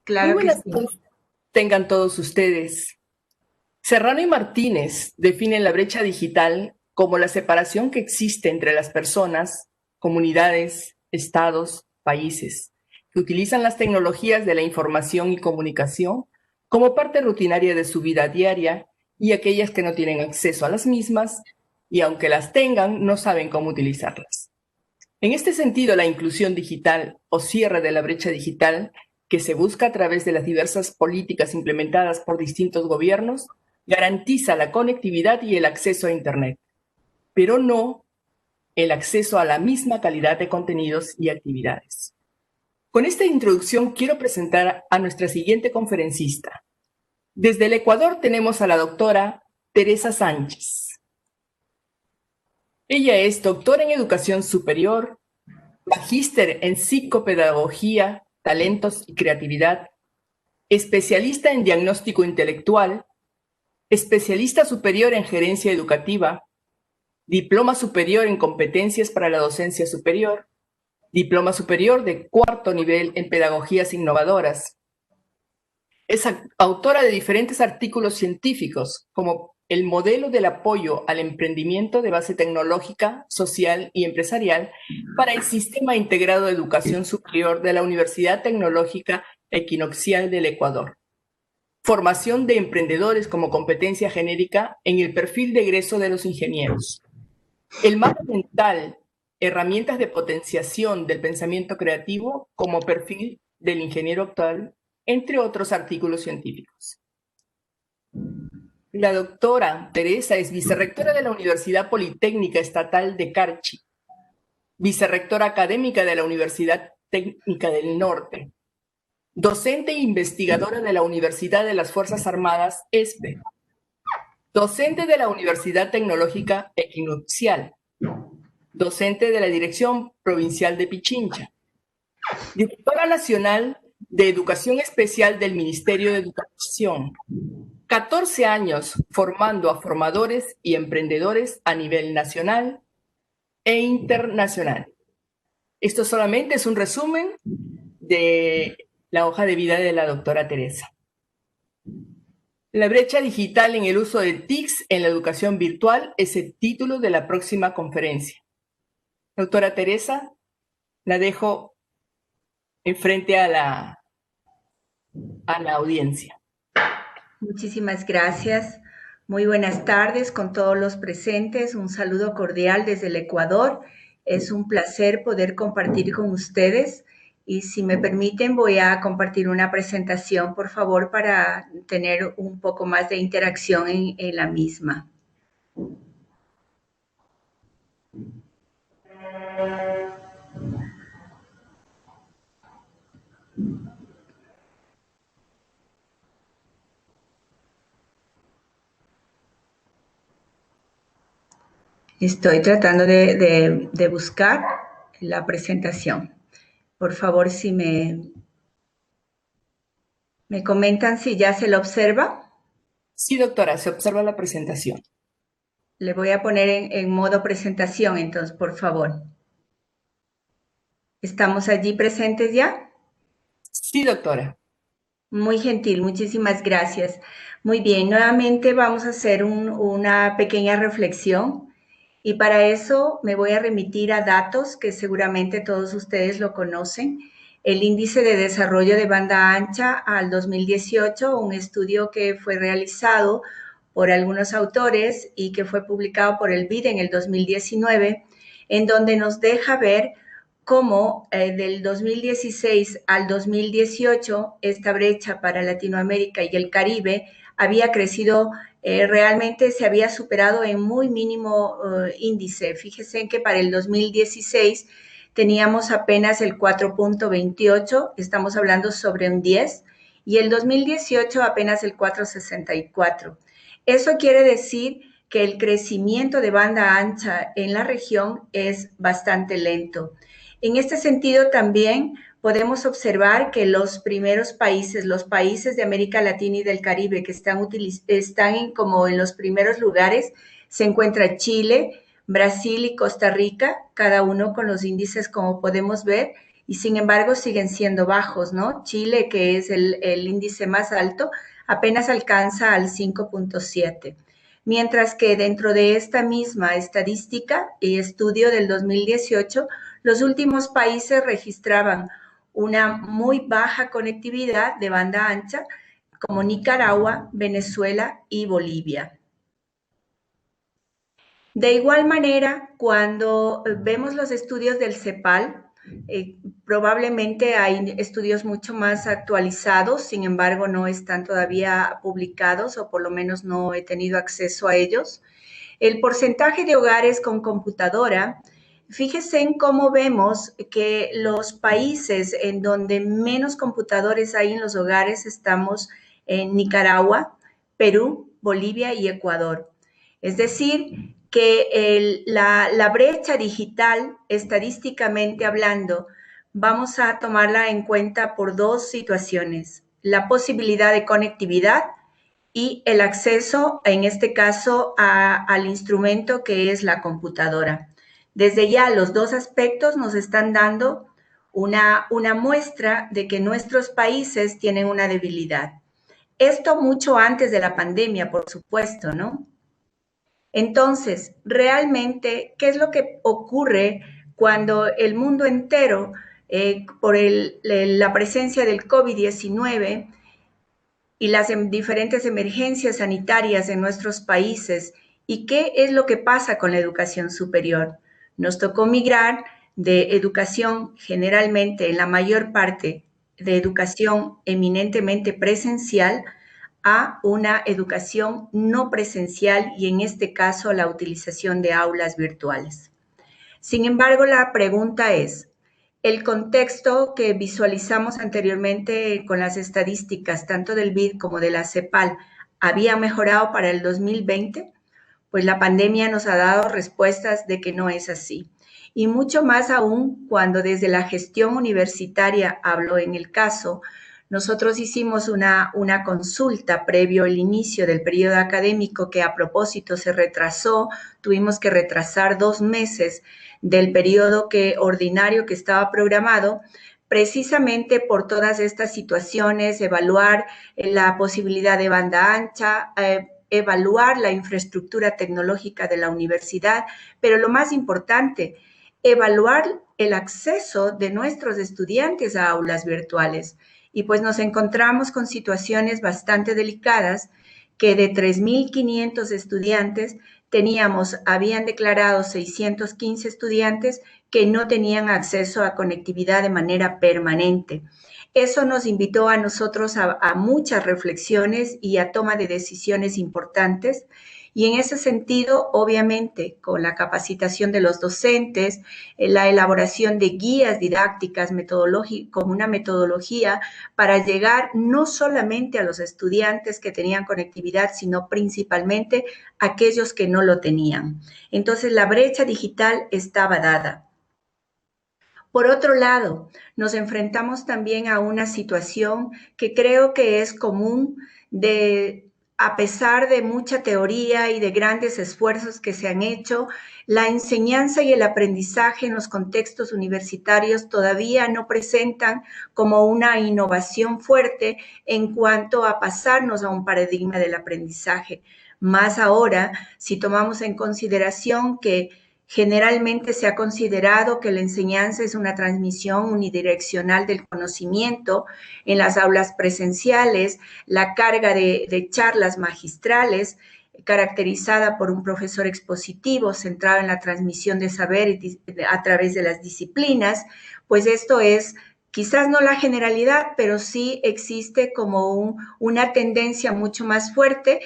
Muy Claro que buenas sí. tardes tengan todos ustedes. Serrano y Martínez definen la brecha digital como la separación que existe entre las personas, comunidades, estados, países, que utilizan las tecnologías de la información y comunicación como parte rutinaria de su vida diaria y aquellas que no tienen acceso a las mismas y aunque las tengan, no saben cómo utilizarlas. En este sentido, la inclusión digital o cierre de la brecha digital que se busca a través de las diversas políticas implementadas por distintos gobiernos garantiza la conectividad y el acceso a Internet, pero no el acceso a la misma calidad de contenidos y actividades. Con esta introducción quiero presentar a nuestra siguiente conferencista. Desde el Ecuador tenemos a la doctora Teresa Sánchez. Ella es doctora en educación superior, magíster en psicopedagogía, talentos y creatividad, especialista en diagnóstico intelectual, especialista superior en gerencia educativa, diploma superior en competencias para la docencia superior, diploma superior de cuarto nivel en pedagogías innovadoras. Es autora de diferentes artículos científicos, como el modelo del apoyo al emprendimiento de base tecnológica, social y empresarial para el Sistema Integrado de Educación Superior de la Universidad Tecnológica Equinoccial del Ecuador. Formación de emprendedores como competencia genérica en el perfil de egreso de los ingenieros. El mapa mental, herramientas de potenciación del pensamiento creativo como perfil del ingeniero actual, entre otros artículos científicos. La doctora Teresa es vicerrectora de la Universidad Politécnica Estatal de Carchi, vicerrectora académica de la Universidad Técnica del Norte, docente e investigadora de la Universidad de las Fuerzas Armadas, ESPE, docente de la Universidad Tecnológica Equinoccial, docente de la Dirección Provincial de Pichincha, directora nacional de Educación Especial del Ministerio de Educación, 14 años formando a formadores y emprendedores a nivel nacional e internacional. Esto solamente es un resumen de la hoja de vida de la doctora Teresa. La brecha digital en el uso de TICs en la educación virtual es el título de la próxima conferencia. Doctora Teresa, la dejo enfrente a la audiencia. Muchísimas gracias. Muy buenas tardes con todos los presentes. Un saludo cordial desde el Ecuador. Es un placer poder compartir con ustedes. Y si me permiten, voy a compartir una presentación, por favor, para tener un poco más de interacción en la misma. Estoy tratando de buscar la presentación. Por favor, si me comentan si ya se lo observa. Sí, doctora, se observa la presentación. Le voy a poner en modo presentación, entonces, por favor. ¿Estamos allí presentes ya? Sí, doctora. Muy gentil, muchísimas gracias. Muy bien, nuevamente vamos a hacer una pequeña reflexión y para eso me voy a remitir a datos que seguramente todos ustedes lo conocen. El índice de desarrollo de banda ancha al 2018, un estudio que fue realizado por algunos autores y que fue publicado por el BID en el 2019, en donde nos deja ver cómo del 2016 al 2018 esta brecha para Latinoamérica y el Caribe había crecido, realmente se había superado en muy mínimo índice. Fíjense que para el 2016 teníamos apenas el 4.28, estamos hablando sobre un 10, y el 2018 apenas el 4.64. Eso quiere decir que el crecimiento de banda ancha en la región es bastante lento. En este sentido, también podemos observar que los primeros países, los países de América Latina y del Caribe que están como en los primeros lugares, se encuentra Chile, Brasil y Costa Rica, cada uno con los índices como podemos ver, y sin embargo siguen siendo bajos, ¿no? Chile, que es el índice más alto, apenas alcanza al 5.7. Mientras que dentro de esta misma estadística y estudio del 2018, los últimos países registraban una muy baja conectividad de banda ancha, como Nicaragua, Venezuela y Bolivia. De igual manera, cuando vemos los estudios del CEPAL, probablemente hay estudios mucho más actualizados, sin embargo no están todavía publicados o por lo menos no he tenido acceso a ellos. El porcentaje de hogares con computadora, fíjese en cómo vemos que los países en donde menos computadores hay en los hogares estamos en Nicaragua, Perú, Bolivia y Ecuador. Es decir, que la brecha digital, estadísticamente hablando, vamos a tomarla en cuenta por dos situaciones. La posibilidad de conectividad y el acceso, en este caso, al instrumento que es la computadora. Desde ya los dos aspectos nos están dando una muestra de que nuestros países tienen una debilidad. Esto mucho antes de la pandemia, por supuesto, ¿no? Entonces, realmente, ¿qué es lo que ocurre cuando el mundo entero, por la presencia del COVID-19 y las diferentes emergencias sanitarias en nuestros países, y qué es lo que pasa con la educación superior? Nos tocó migrar de educación generalmente, en la mayor parte, de educación eminentemente presencial a una educación no presencial y en este caso la utilización de aulas virtuales. Sin embargo, la pregunta es, ¿el contexto que visualizamos anteriormente con las estadísticas tanto del BID como de la CEPAL había mejorado para el 2020? Pues la pandemia nos ha dado respuestas de que no es así. Y mucho más aún cuando desde la gestión universitaria, hablo en el caso, nosotros hicimos una consulta previo al inicio del periodo académico que a propósito se retrasó, tuvimos que retrasar 2 meses del periodo ordinario que estaba programado, precisamente por todas estas situaciones, evaluar la posibilidad de banda ancha, evaluar la infraestructura tecnológica de la universidad, pero lo más importante, evaluar el acceso de nuestros estudiantes a aulas virtuales. Y pues nos encontramos con situaciones bastante delicadas que de 3.500 estudiantes habían declarado 615 estudiantes que no tenían acceso a conectividad de manera permanente. Eso nos invitó a nosotros a muchas reflexiones y a toma de decisiones importantes. Y en ese sentido, obviamente, con la capacitación de los docentes, la elaboración de guías didácticas, con una metodología para llegar no solamente a los estudiantes que tenían conectividad, sino principalmente a aquellos que no lo tenían. Entonces, la brecha digital estaba dada. Por otro lado, nos enfrentamos también a una situación que creo que es común a pesar de mucha teoría y de grandes esfuerzos que se han hecho, la enseñanza y el aprendizaje en los contextos universitarios todavía no presentan como una innovación fuerte en cuanto a pasarnos a un paradigma del aprendizaje. Más ahora, si tomamos en consideración que generalmente se ha considerado que la enseñanza es una transmisión unidireccional del conocimiento. En las aulas presenciales, la carga de charlas magistrales, caracterizada por un profesor expositivo centrado en la transmisión de saber a través de las disciplinas, pues esto es quizás no la generalidad, pero sí existe como una tendencia mucho más fuerte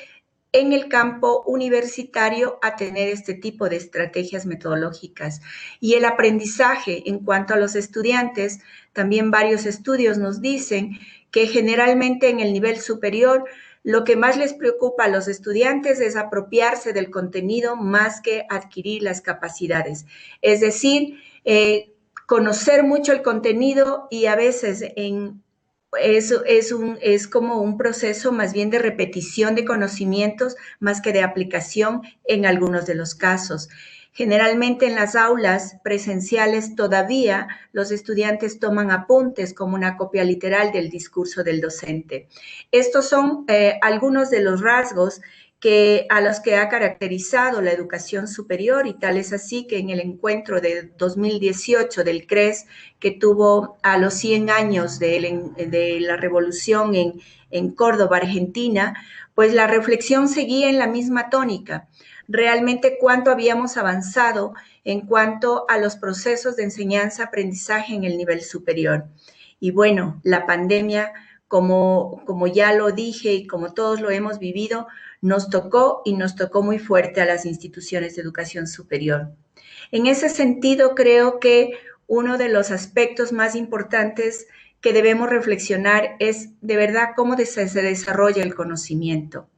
en el campo universitario a tener este tipo de estrategias metodológicas. Y el aprendizaje en cuanto a los estudiantes, también varios estudios nos dicen que generalmente en el nivel superior lo que más les preocupa a los estudiantes es apropiarse del contenido más que adquirir las capacidades. Es decir, conocer mucho el contenido y a veces en es como un proceso más bien de repetición de conocimientos más que de aplicación en algunos de los casos. Generalmente en las aulas presenciales todavía los estudiantes toman apuntes como una copia literal del discurso del docente. Estos son algunos de los rasgos a los que ha caracterizado la educación superior, y tal es así que en el encuentro de 2018 del CRES, que tuvo a los 100 años de la revolución en Córdoba, Argentina, pues la reflexión seguía en la misma tónica. Realmente cuánto habíamos avanzado en cuanto a los procesos de enseñanza-aprendizaje en el nivel superior. Y bueno, la pandemia, como ya lo dije y como todos lo hemos vivido, nos tocó y nos tocó muy fuerte a las instituciones de educación superior. En ese sentido, creo que uno de los aspectos más importantes que debemos reflexionar es de verdad cómo se desarrolla el conocimiento.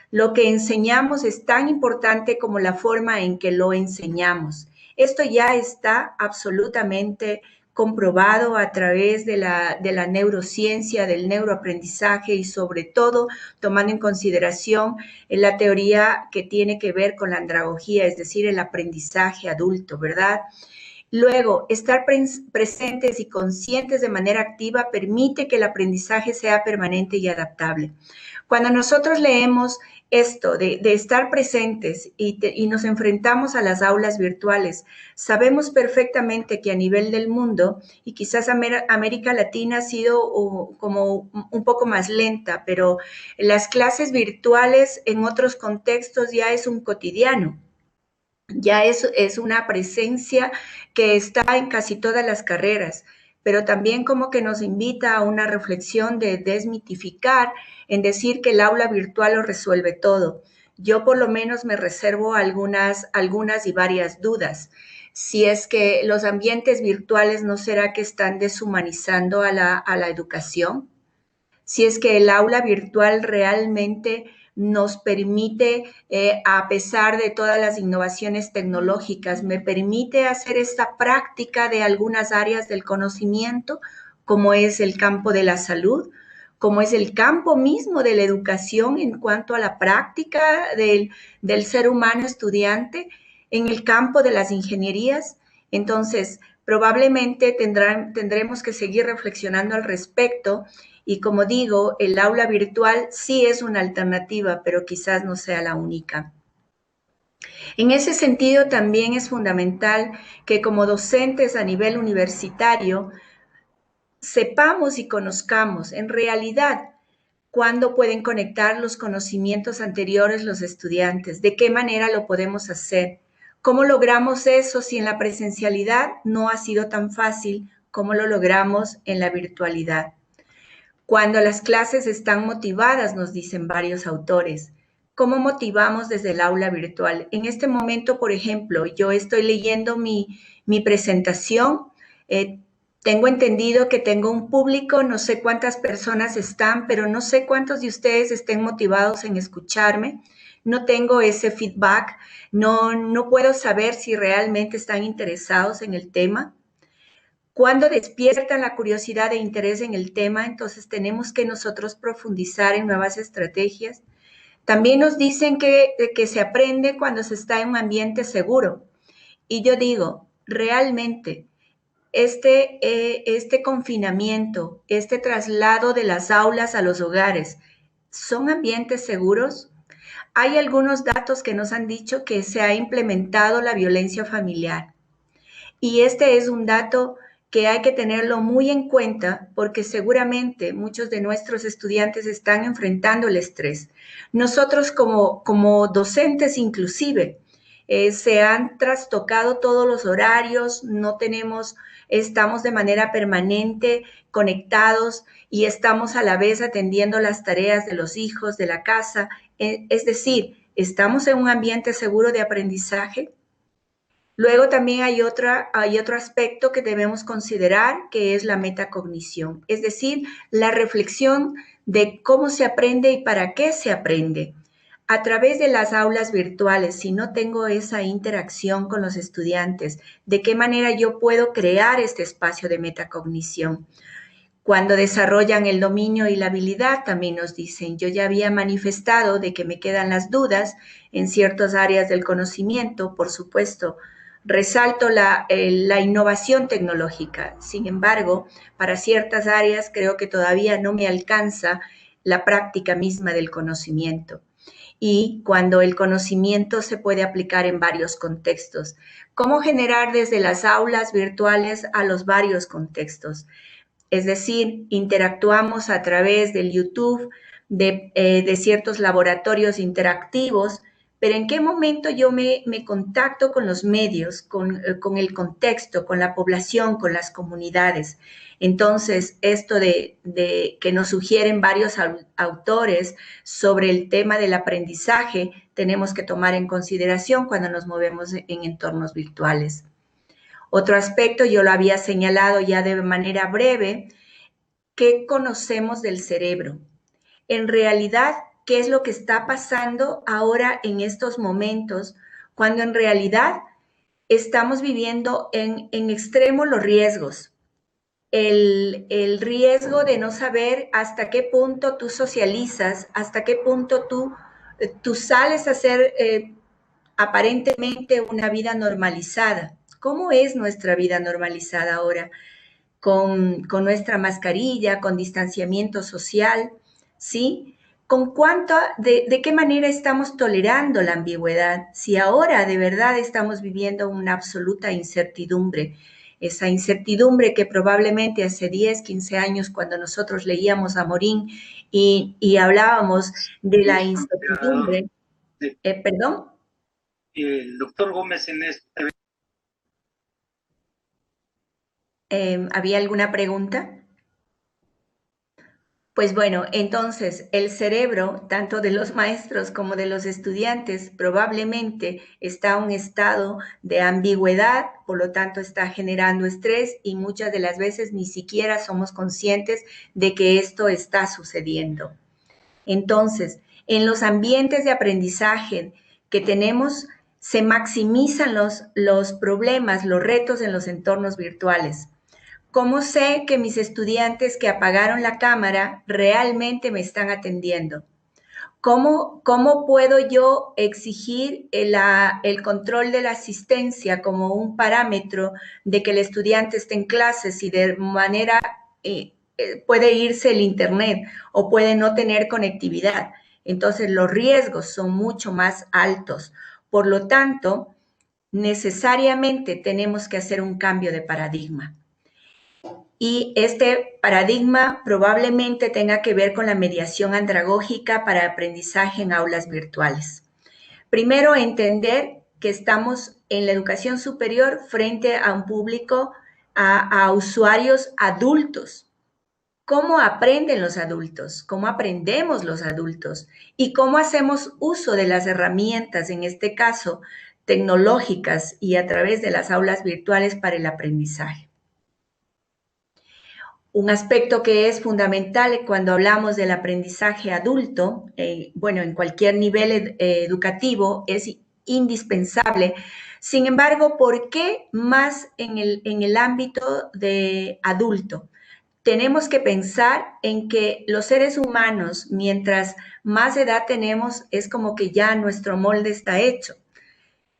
Lo que enseñamos es tan importante como la forma en que lo enseñamos. Esto ya está absolutamente comprobado a través de la neurociencia, del neuroaprendizaje y sobre todo tomando en consideración la teoría que tiene que ver con la andragogía, es decir, el aprendizaje adulto, ¿verdad? Luego, estar presentes y conscientes de manera activa permite que el aprendizaje sea permanente y adaptable. Cuando nosotros leemos esto de estar presentes y nos enfrentamos a las aulas virtuales, sabemos perfectamente que a nivel del mundo, y quizás América Latina ha sido como un poco más lenta, pero las clases virtuales en otros contextos ya es un cotidiano. Ya es una presencia que está en casi todas las carreras, pero también como que nos invita a una reflexión de desmitificar, en decir que el aula virtual lo resuelve todo. Yo por lo menos me reservo algunas y varias dudas. Si es que los ambientes virtuales no será que están deshumanizando a la educación, si es que el aula virtual realmente nos permite, a pesar de todas las innovaciones tecnológicas, me permite hacer esta práctica de algunas áreas del conocimiento, como es el campo de la salud, como es el campo mismo de la educación en cuanto a la práctica del ser humano estudiante, en el campo de las ingenierías. Entonces, probablemente tendremos que seguir reflexionando al respecto y como digo, el aula virtual sí es una alternativa, pero quizás no sea la única. En ese sentido, también es fundamental que como docentes a nivel universitario sepamos y conozcamos en realidad cuándo pueden conectar los conocimientos anteriores los estudiantes, de qué manera lo podemos hacer, cómo logramos eso si en la presencialidad no ha sido tan fácil como lo logramos en la virtualidad. Cuando las clases están motivadas, nos dicen varios autores. ¿Cómo motivamos desde el aula virtual? En este momento, por ejemplo, yo estoy leyendo mi presentación. Tengo entendido que tengo un público, no sé cuántas personas están, pero no sé cuántos de ustedes estén motivados en escucharme. No tengo ese feedback, no puedo saber si realmente están interesados en el tema. Cuando despiertan la curiosidad e interés en el tema, entonces tenemos que nosotros profundizar en nuevas estrategias. También nos dicen que se aprende cuando se está en un ambiente seguro. Y yo digo, realmente, este confinamiento, este traslado de las aulas a los hogares, ¿son ambientes seguros? Hay algunos datos que nos han dicho que se ha implementado la violencia familiar. Y este es un dato que hay que tenerlo muy en cuenta porque seguramente muchos de nuestros estudiantes están enfrentando el estrés. Nosotros como docentes inclusive, se han trastocado todos los horarios, estamos de manera permanente conectados y estamos a la vez atendiendo las tareas de los hijos, de la casa. Es decir, ¿estamos en un ambiente seguro de aprendizaje? Luego también hay otro aspecto que debemos considerar, que es la metacognición, es decir, la reflexión de cómo se aprende y para qué se aprende. A través de las aulas virtuales, si no tengo esa interacción con los estudiantes, ¿de qué manera yo puedo crear este espacio de metacognición? Cuando desarrollan el dominio y la habilidad, también nos dicen, yo ya había manifestado de que me quedan las dudas en ciertas áreas del conocimiento, por supuesto. Resalto la innovación tecnológica. Sin embargo, para ciertas áreas creo que todavía no me alcanza la práctica misma del conocimiento. Y cuando el conocimiento se puede aplicar en varios contextos. ¿Cómo generar desde las aulas virtuales a los varios contextos? Es decir, interactuamos a través del YouTube, de ciertos laboratorios interactivos, pero ¿en qué momento yo me contacto con los medios, con el contexto, con la población, con las comunidades? Entonces, esto de que nos sugieren varios autores sobre el tema del aprendizaje, tenemos que tomar en consideración cuando nos movemos en entornos virtuales. Otro aspecto, yo lo había señalado ya de manera breve, ¿qué conocemos del cerebro? En realidad, ¿qué es lo que está pasando ahora en estos momentos, cuando en realidad estamos viviendo en extremo los riesgos? El riesgo de no saber hasta qué punto tú socializas, hasta qué punto tú sales a hacer aparentemente una vida normalizada. ¿Cómo es nuestra vida normalizada ahora? Con nuestra mascarilla, con distanciamiento social, ¿sí? ¿De qué manera estamos tolerando la ambigüedad? Si ahora de verdad estamos viviendo una absoluta incertidumbre, esa incertidumbre que probablemente hace 10, 15 años, cuando nosotros leíamos a Morín y hablábamos de la incertidumbre, perdón. El doctor Gómez en este... ¿Había alguna pregunta? Pues bueno, entonces el cerebro, tanto de los maestros como de los estudiantes, probablemente está en un estado de ambigüedad, por lo tanto está generando estrés y muchas de las veces ni siquiera somos conscientes de que esto está sucediendo. Entonces, en los ambientes de aprendizaje que tenemos, se maximizan los problemas, los retos en los entornos virtuales. ¿Cómo sé que mis estudiantes que apagaron la cámara realmente me están atendiendo? ¿Cómo puedo yo exigir el control de la asistencia como un parámetro de que el estudiante esté en clases y de manera puede irse el internet o puede no tener conectividad? Entonces los riesgos son mucho más altos. Por lo tanto, necesariamente tenemos que hacer un cambio de paradigma. Y este paradigma probablemente tenga que ver con la mediación andragógica para aprendizaje en aulas virtuales. Primero, entender que estamos en la educación superior frente a un público, a usuarios adultos. ¿Cómo aprenden los adultos? ¿Cómo aprendemos los adultos? ¿Y cómo hacemos uso de las herramientas, en este caso, tecnológicas y a través de las aulas virtuales para el aprendizaje? Un aspecto que es fundamental cuando hablamos del aprendizaje adulto, bueno, en cualquier nivel educativo, es indispensable. Sin embargo, ¿por qué más en el ámbito de adulto? Tenemos que pensar en que los seres humanos, mientras más edad tenemos, es como que ya nuestro molde está hecho.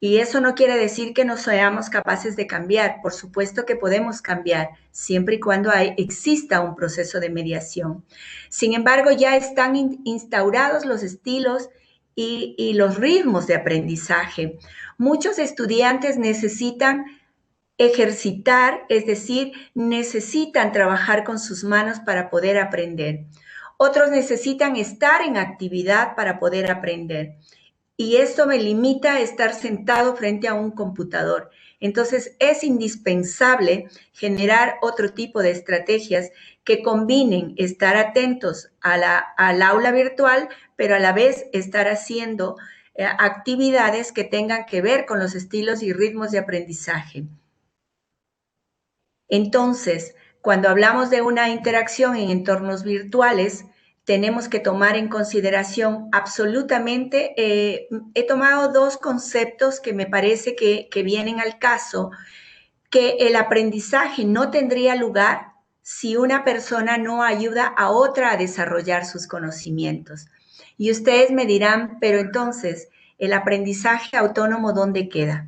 Y eso no quiere decir que no seamos capaces de cambiar. Por supuesto que podemos cambiar, siempre y cuando exista un proceso de mediación. Sin embargo, ya están instaurados los estilos y los ritmos de aprendizaje. Muchos estudiantes necesitan ejercitar, es decir, necesitan trabajar con sus manos para poder aprender. Otros necesitan estar en actividad para poder aprender. Y esto me limita a estar sentado frente a un computador. Entonces, es indispensable generar otro tipo de estrategias que combinen estar atentos al aula virtual, pero a la vez estar haciendo actividades que tengan que ver con los estilos y ritmos de aprendizaje. Entonces, cuando hablamos de una interacción en entornos virtuales, tenemos que tomar en consideración absolutamente, he tomado dos conceptos que me parece que vienen al caso, que el aprendizaje no tendría lugar si una persona no ayuda a otra a desarrollar sus conocimientos. Y ustedes me dirán, pero entonces, ¿el aprendizaje autónomo dónde queda?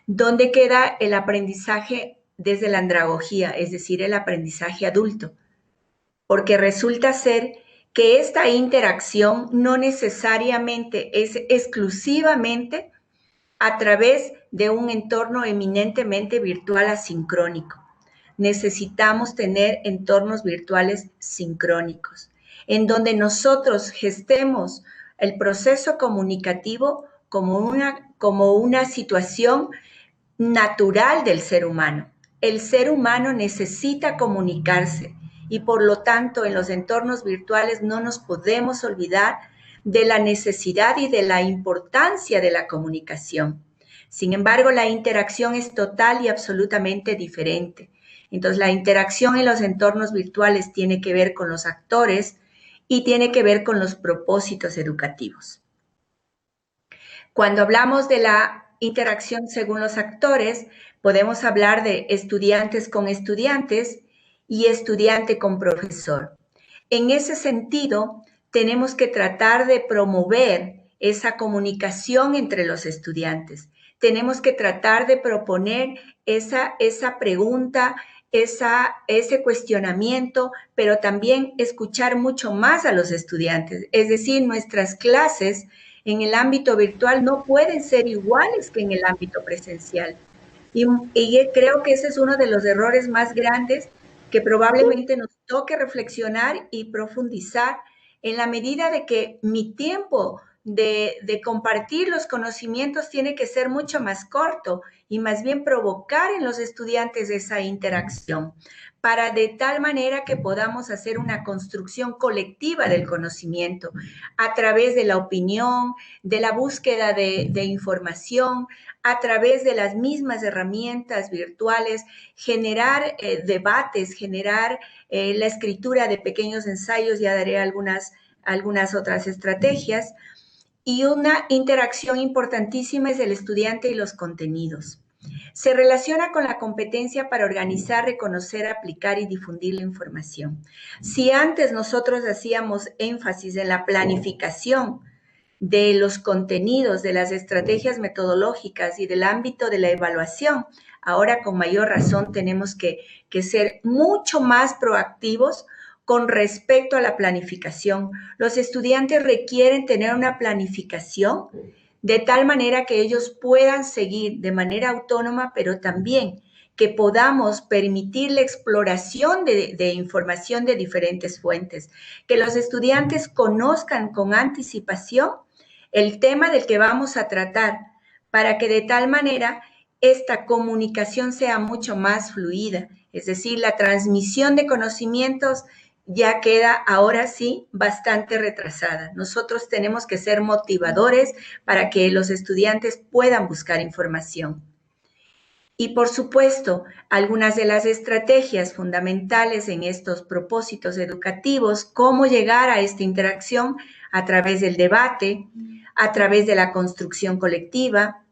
¿Dónde queda el aprendizaje desde la andragogía, es decir, el aprendizaje adulto? Porque resulta ser que esta interacción no necesariamente es exclusivamente a través de un entorno eminentemente virtual asincrónico. Necesitamos tener entornos virtuales sincrónicos, en donde nosotros gestemos el proceso comunicativo como una situación natural del ser humano. El ser humano necesita comunicarse y por lo tanto en los entornos virtuales no nos podemos olvidar de la necesidad y de la importancia de la comunicación. Sin embargo, la interacción es total y absolutamente diferente. Entonces, la interacción en los entornos virtuales tiene que ver con los actores y tiene que ver con los propósitos educativos. Cuando hablamos de la interacción según los actores, podemos hablar de estudiantes con estudiantes y estudiante con profesor. En ese sentido, tenemos que tratar de promover esa comunicación entre los estudiantes. Tenemos que tratar de proponer esa pregunta, ese cuestionamiento, pero también escuchar mucho más a los estudiantes. Es decir, nuestras clases en el ámbito virtual no pueden ser iguales que en el ámbito presencial. Y creo que ese es uno de los errores más grandes que probablemente nos toque reflexionar y profundizar en la medida de que mi tiempo de compartir los conocimientos tiene que ser mucho más corto y más bien provocar en los estudiantes esa interacción para de tal manera que podamos hacer una construcción colectiva del conocimiento a través de la opinión, de la búsqueda de información, a través de las mismas herramientas virtuales, generar debates, generar la escritura de pequeños ensayos, ya daré algunas otras estrategias, y una interacción importantísima es el estudiante y los contenidos. Se relaciona con la competencia para organizar, reconocer, aplicar y difundir la información. Si antes nosotros hacíamos énfasis en la planificación de los contenidos, de las estrategias metodológicas y del ámbito de la evaluación, ahora con mayor razón tenemos que ser mucho más proactivos con respecto a la planificación. Los estudiantes requieren tener una planificación de tal manera que ellos puedan seguir de manera autónoma, pero también que podamos permitir la exploración de información de diferentes fuentes, que los estudiantes conozcan con anticipación el tema del que vamos a tratar, para que de tal manera esta comunicación sea mucho más fluida, es decir, la transmisión de conocimientos ya queda ahora sí bastante retrasada. Nosotros tenemos que ser motivadores para que los estudiantes puedan buscar información. Y por supuesto, algunas de las estrategias fundamentales en estos propósitos educativos, cómo llegar a esta interacción a través del debate, a través de la construcción colectiva,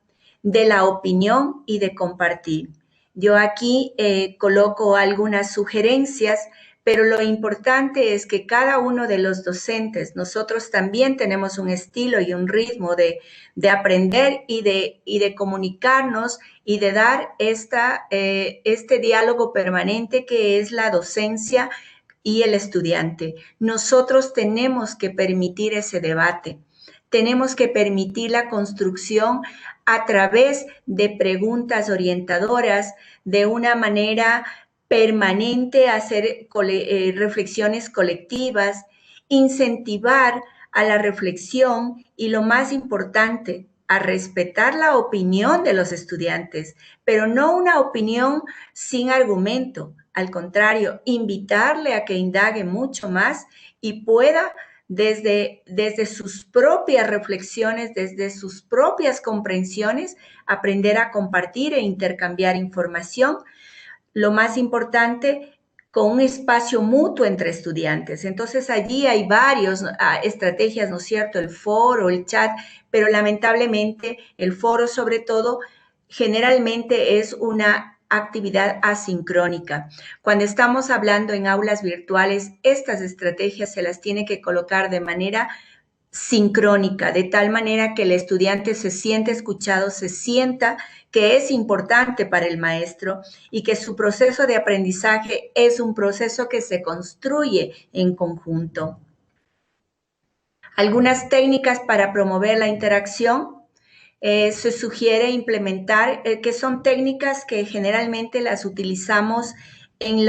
de la opinión y de compartir. Yo aquí coloco algunas sugerencias, pero lo importante es que cada uno de los docentes, nosotros también tenemos un estilo y un ritmo de aprender y de comunicarnos y de dar este diálogo permanente que es la docencia y el estudiante. Nosotros tenemos que permitir ese debate. Tenemos que permitir la construcción a través de preguntas orientadoras, de una manera permanente, hacer reflexiones colectivas, incentivar a la reflexión y, lo más importante, a respetar la opinión de los estudiantes, pero no una opinión sin argumento. Al contrario, invitarle a que indague mucho más y pueda desde sus propias reflexiones, desde sus propias comprensiones, aprender a compartir e intercambiar información. Lo más importante, con un espacio mutuo entre estudiantes. Entonces, allí hay varias estrategias, ¿no es cierto? El foro, el chat, pero lamentablemente el foro, sobre todo, generalmente es una actividad asincrónica. Cuando estamos hablando en aulas virtuales, estas estrategias se las tiene que colocar de manera sincrónica, de tal manera que el estudiante se siente escuchado, se sienta que es importante para el maestro y que su proceso de aprendizaje es un proceso que se construye en conjunto. Algunas técnicas para promover la interacción. Se sugiere implementar, que son técnicas que generalmente las utilizamos en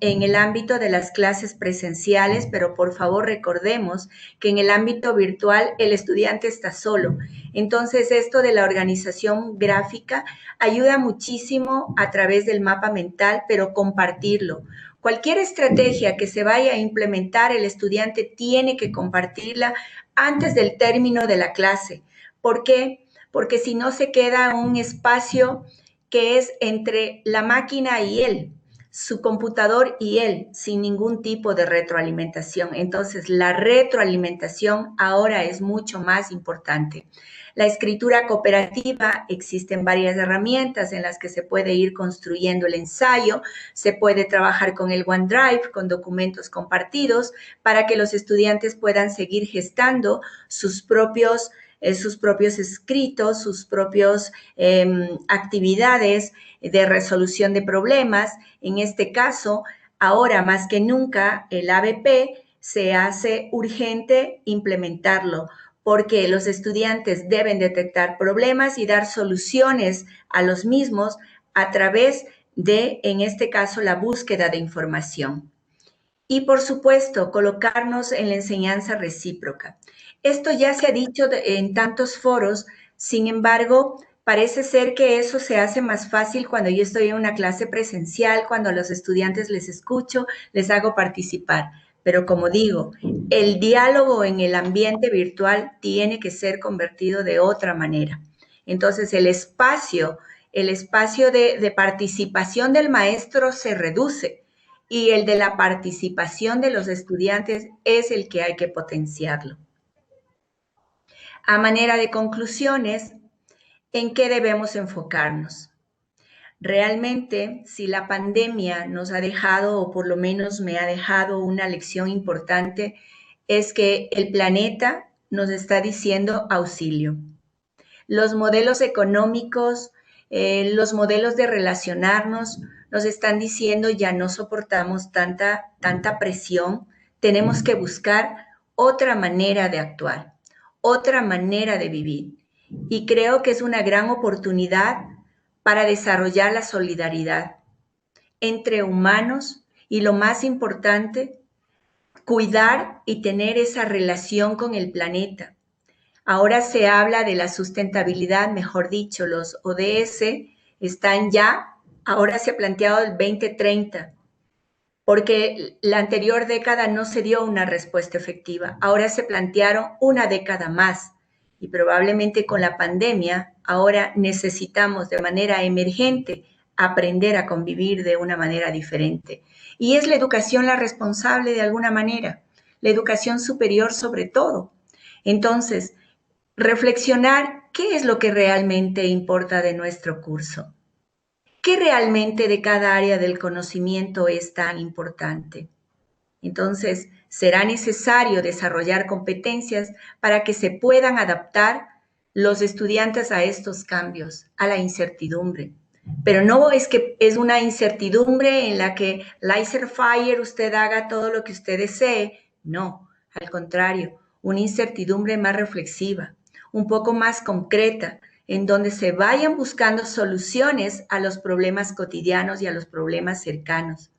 el ámbito de las clases presenciales, pero por favor recordemos que en el ámbito virtual el estudiante está solo. Entonces, esto de la organización gráfica ayuda muchísimo a través del mapa mental, pero compartirlo. Cualquier estrategia que se vaya a implementar, el estudiante tiene que compartirla antes del término de la clase. ¿Por qué? Porque si no se queda un espacio que es entre la máquina y él, su computador y él, sin ningún tipo de retroalimentación. Entonces, la retroalimentación ahora es mucho más importante. La escritura cooperativa, existen varias herramientas en las que se puede ir construyendo el ensayo, se puede trabajar con el OneDrive, con documentos compartidos, para que los estudiantes puedan seguir gestando sus propios escritos, sus propias actividades de resolución de problemas. En este caso, ahora más que nunca, el ABP se hace urgente implementarlo, porque los estudiantes deben detectar problemas y dar soluciones a los mismos a través de, en este caso, la búsqueda de información. Y, por supuesto, colocarnos en la enseñanza recíproca. Esto ya se ha dicho en tantos foros, sin embargo, parece ser que eso se hace más fácil cuando yo estoy en una clase presencial, cuando a los estudiantes les escucho, les hago participar. Pero como digo, el diálogo en el ambiente virtual tiene que ser convertido de otra manera. Entonces, el espacio de participación del maestro se reduce y el de la participación de los estudiantes es el que hay que potenciarlo. A manera de conclusiones, ¿en qué debemos enfocarnos? Realmente, si la pandemia nos ha dejado, o por lo menos me ha dejado una lección importante, es que el planeta nos está diciendo auxilio. Los modelos económicos, los modelos de relacionarnos nos están diciendo ya no soportamos tanta presión, tenemos que buscar otra manera de actuar, otra manera de vivir. Y creo que es una gran oportunidad para desarrollar la solidaridad entre humanos y, lo más importante, cuidar y tener esa relación con el planeta. Ahora se habla de la sustentabilidad, mejor dicho, los ODS están ya, ahora se ha planteado el 2030, porque la anterior década no se dio una respuesta efectiva. Ahora se plantearon una década más y probablemente con la pandemia ahora necesitamos de manera emergente aprender a convivir de una manera diferente. Y es la educación la responsable de alguna manera, la educación superior sobre todo. Entonces, reflexionar qué es lo que realmente importa de nuestro curso. ¿Qué realmente de cada área del conocimiento es tan importante? Entonces, será necesario desarrollar competencias para que se puedan adaptar los estudiantes a estos cambios, a la incertidumbre. Pero no es que es una incertidumbre en la que laissez faire, usted haga todo lo que usted desee. No, al contrario, una incertidumbre más reflexiva, un poco más concreta, en donde se vayan buscando soluciones a los problemas cotidianos y a los problemas cercanos.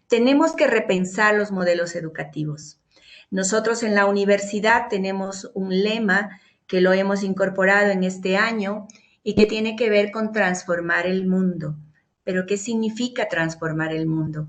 Tenemos que repensar los modelos educativos. Nosotros en la universidad tenemos un lema que lo hemos incorporado en este año y que tiene que ver con transformar el mundo. ¿Pero qué significa transformar el mundo?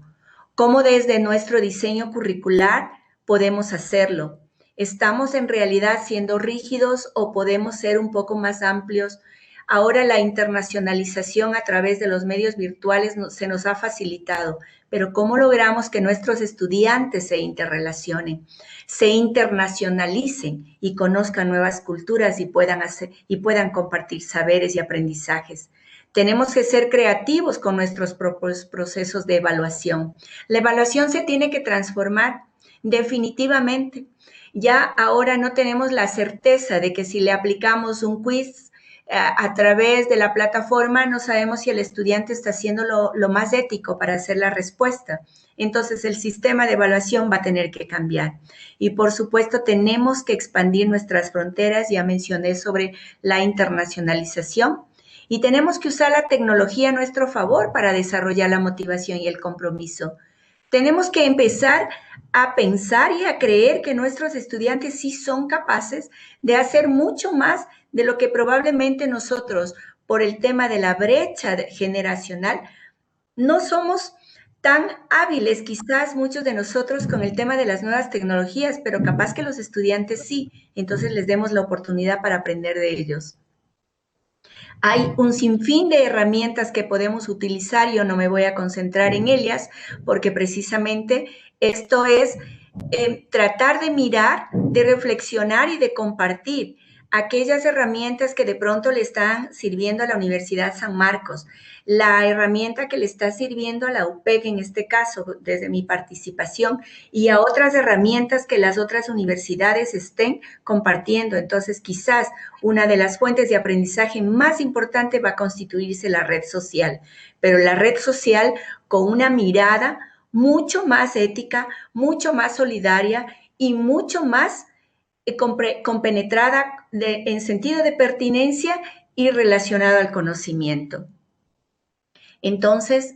¿Cómo desde nuestro diseño curricular podemos hacerlo? ¿Estamos en realidad siendo rígidos o podemos ser un poco más amplios? Ahora la internacionalización a través de los medios virtuales se nos ha facilitado, pero ¿cómo logramos que nuestros estudiantes se interrelacionen, se internacionalicen y conozcan nuevas culturas y puedan compartir saberes y aprendizajes? Tenemos que ser creativos con nuestros propios procesos de evaluación. La evaluación se tiene que transformar definitivamente. Ya ahora no tenemos la certeza de que si le aplicamos un quiz a través de la plataforma, no sabemos si el estudiante está haciendo lo más ético para hacer la respuesta. Entonces, el sistema de evaluación va a tener que cambiar. Y, por supuesto, tenemos que expandir nuestras fronteras. Ya mencioné sobre la internacionalización. Y tenemos que usar la tecnología a nuestro favor para desarrollar la motivación y el compromiso. Tenemos que empezar a pensar y a creer que nuestros estudiantes sí son capaces de hacer mucho más de lo que probablemente nosotros, por el tema de la brecha generacional, no somos tan hábiles, quizás muchos de nosotros, con el tema de las nuevas tecnologías, pero capaz que los estudiantes sí. Entonces les demos la oportunidad para aprender de ellos. Hay un sinfín de herramientas que podemos utilizar. Yo no me voy a concentrar en ellas porque precisamente esto es tratar de mirar, de reflexionar y de compartir aquellas herramientas que de pronto le están sirviendo a la Universidad San Marcos, la herramienta que le está sirviendo a la UPEC en este caso, desde mi participación, y a otras herramientas que las otras universidades estén compartiendo. Entonces, quizás una de las fuentes de aprendizaje más importante va a constituirse la red social, pero la red social con una mirada mucho más ética, mucho más solidaria y mucho más compenetrada en sentido de pertinencia y relacionado al conocimiento. Entonces,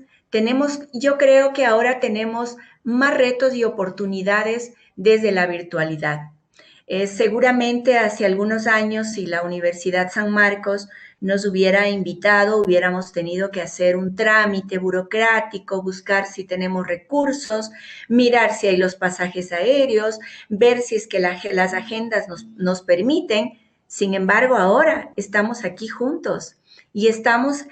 yo creo que ahora tenemos más retos y oportunidades desde la virtualidad. Seguramente hace algunos años, si la Universidad San Marcos nos hubiera invitado, hubiéramos tenido que hacer un trámite burocrático, buscar si tenemos recursos, mirar si hay los pasajes aéreos, ver si es que las agendas nos permiten. Sin embargo, ahora estamos aquí juntos y estamos,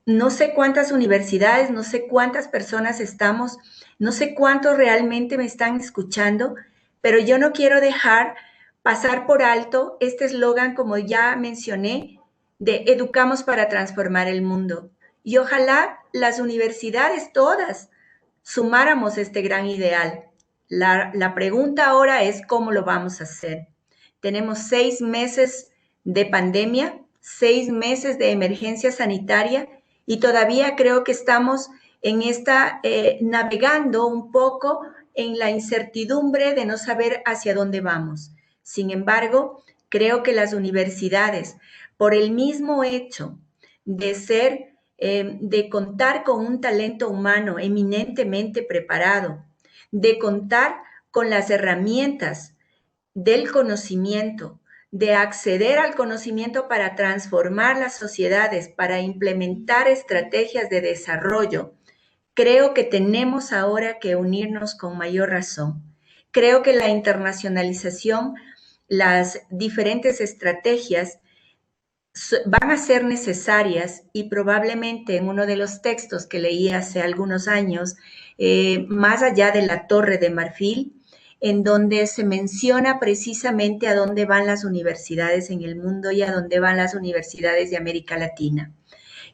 no sé cuántas universidades, no sé cuántas personas estamos, no sé cuántos realmente me están escuchando, pero yo no quiero dejar pasar por alto este eslogan, como ya mencioné, de educamos para transformar el mundo. Y ojalá las universidades todas sumáramos este gran ideal. La pregunta ahora es cómo lo vamos a hacer. Tenemos 6 meses de pandemia, 6 meses de emergencia sanitaria y todavía creo que estamos en navegando un poco en la incertidumbre de no saber hacia dónde vamos. Sin embargo, creo que las universidades, por el mismo hecho de contar con un talento humano eminentemente preparado, de contar con las herramientas del conocimiento, de acceder al conocimiento para transformar las sociedades, para implementar estrategias de desarrollo, creo que tenemos ahora que unirnos con mayor razón. Creo que la internacionalización, las diferentes estrategias van a ser necesarias y probablemente en uno de los textos que leí hace algunos años, más allá de la Torre de Marfil, en donde se menciona precisamente a dónde van las universidades en el mundo y a dónde van las universidades de América Latina.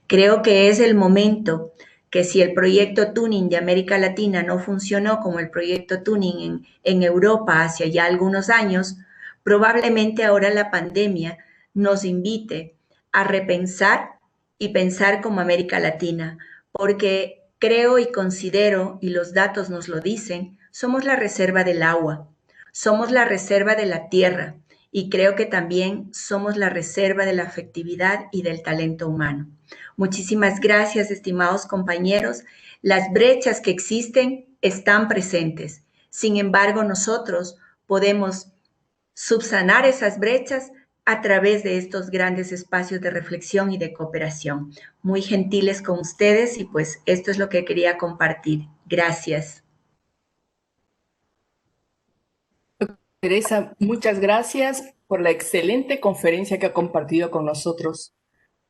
Creo que es el momento que si el proyecto Tuning de América Latina no funcionó como el proyecto Tuning en Europa hace ya algunos años, probablemente ahora la pandemia nos invite a repensar y pensar como América Latina, porque creo y considero, y los datos nos lo dicen, somos la reserva del agua, somos la reserva de la tierra y creo que también somos la reserva de la afectividad y del talento humano. Muchísimas gracias, estimados compañeros. Las brechas que existen están presentes. Sin embargo, nosotros podemos subsanar esas brechas a través de estos grandes espacios de reflexión y de cooperación. Muy gentiles con ustedes y pues esto es lo que quería compartir. Gracias. Teresa, muchas gracias por la excelente conferencia que ha compartido con nosotros.